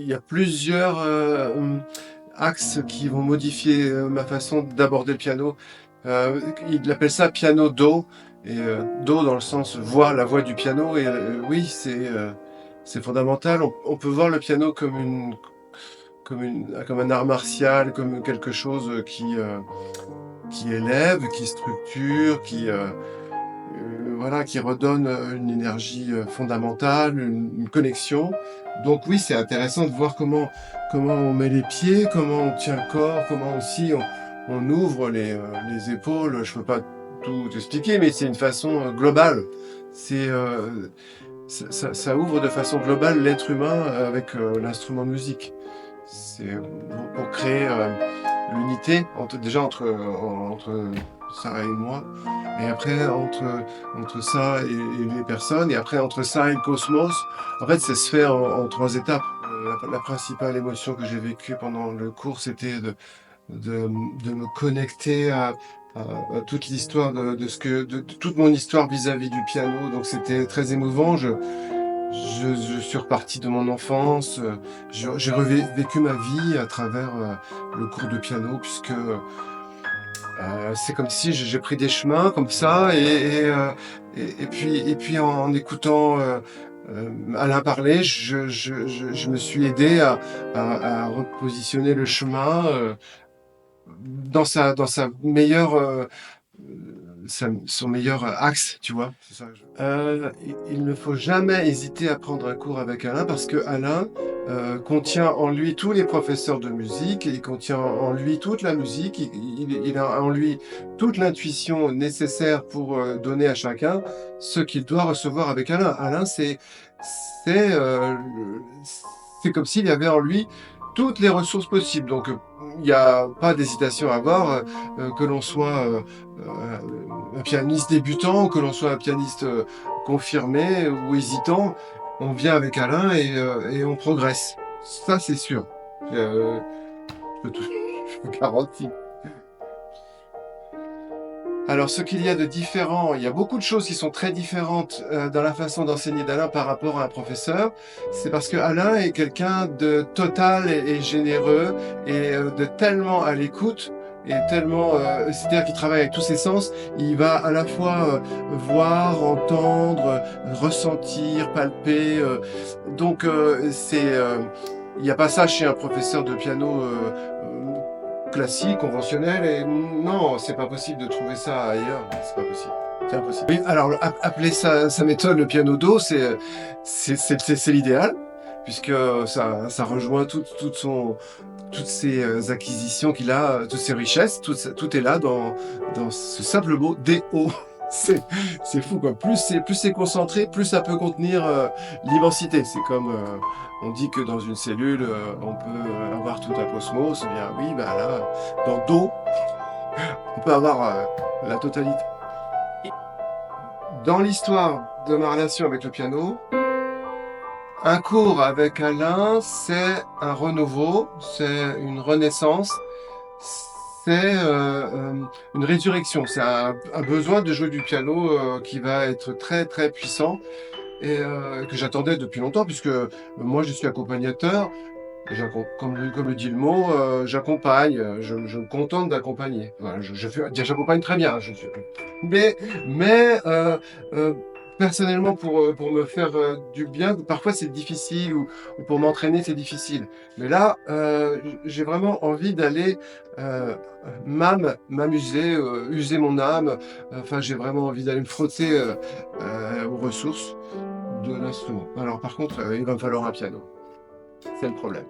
Il y a plusieurs, axes qui vont modifier, ma façon d'aborder le piano. Il appelle ça piano do et do dans le sens voix, la voix du piano et oui, c'est fondamental. On peut voir le piano comme un art martial, comme quelque chose, qui élève, qui structure, voilà, qui redonne, une énergie, fondamentale, une connexion. Donc oui, c'est intéressant de voir comment on met les pieds, comment on tient le corps, comment aussi on ouvre les épaules. Je peux pas tout expliquer, mais c'est une façon, globale. C'est, ça ouvre de façon globale l'être humain avec, l'instrument de musique. C'est, pour créer, l'unité entre Sarah et moi, et après entre ça et les personnes, et après entre ça et le cosmos. En fait, ça se fait en 3 étapes. La principale émotion que j'ai vécue pendant le cours, c'était de de me connecter à toute l'histoire de toute mon histoire vis-à-vis du piano. Donc c'était très émouvant. Je suis reparti de mon enfance, j'ai vécu ma vie à travers, le cours de piano, puisque, c'est comme si j'ai pris des chemins comme ça, et puis en écoutant, Alain parler, je me suis aidé à repositionner le chemin, dans sa meilleure, son meilleur axe, tu vois? C'est ça. Il ne faut jamais hésiter à prendre un cours avec Alain, parce que Alain contient en lui tous les professeurs de musique, il contient en lui toute la musique, il a en lui toute l'intuition nécessaire pour donner à chacun ce qu'il doit recevoir avec Alain. Alain, c'est, c'est comme s'il y avait en lui toutes les ressources possibles. Donc il n'y a pas d'hésitation à avoir, que l'on soit un pianiste débutant, ou que l'on soit un pianiste confirmé ou hésitant, on vient avec Alain et on progresse. Ça, c'est sûr. Je je vous garantis. Alors, ce qu'il y a de différent, il y a beaucoup de choses qui sont très différentes dans la façon d'enseigner d'Alain par rapport à un professeur. C'est parce que Alain est quelqu'un de total et généreux, et de tellement à l'écoute, et tellement, c'est-à-dire qu'il travaille avec tous ses sens. Il va à la fois voir, entendre, ressentir, palper. Donc, il n'y a pas ça chez un professeur de piano classique, conventionnel, et non, c'est pas possible de trouver ça ailleurs, c'est pas possible. C'est impossible. Oui, alors appeler sa méthode le piano do, c'est l'idéal, puisque ça rejoint toutes ses acquisitions qu'il a, toutes ses richesses, tout est là dans ce simple mot DO. C'est c'est fou quoi. Plus c'est concentré, plus ça peut contenir l'immensité. C'est comme on dit que dans une cellule, on peut avoir tout un cosmos. Eh bien oui, bah là, dans Do, on peut avoir la totalité. Et dans l'histoire de ma relation avec le piano, un cours avec Alain, c'est un renouveau, c'est une renaissance, c'est une résurrection. C'est un besoin de jouer du piano qui va être très très puissant, et que j'attendais depuis longtemps, puisque moi je suis accompagnateur. Comme le dit le mot, j'accompagne, je me contente d'accompagner. Voilà, j'accompagne très bien, mais mais personnellement, pour me faire du bien, parfois c'est difficile, ou pour m'entraîner c'est difficile. Mais là, j'ai vraiment envie d'aller m'amuser, user mon âme. Enfin, j'ai vraiment envie d'aller me frotter aux ressources de l'instrument. Alors par contre, il va me falloir un piano. C'est le problème.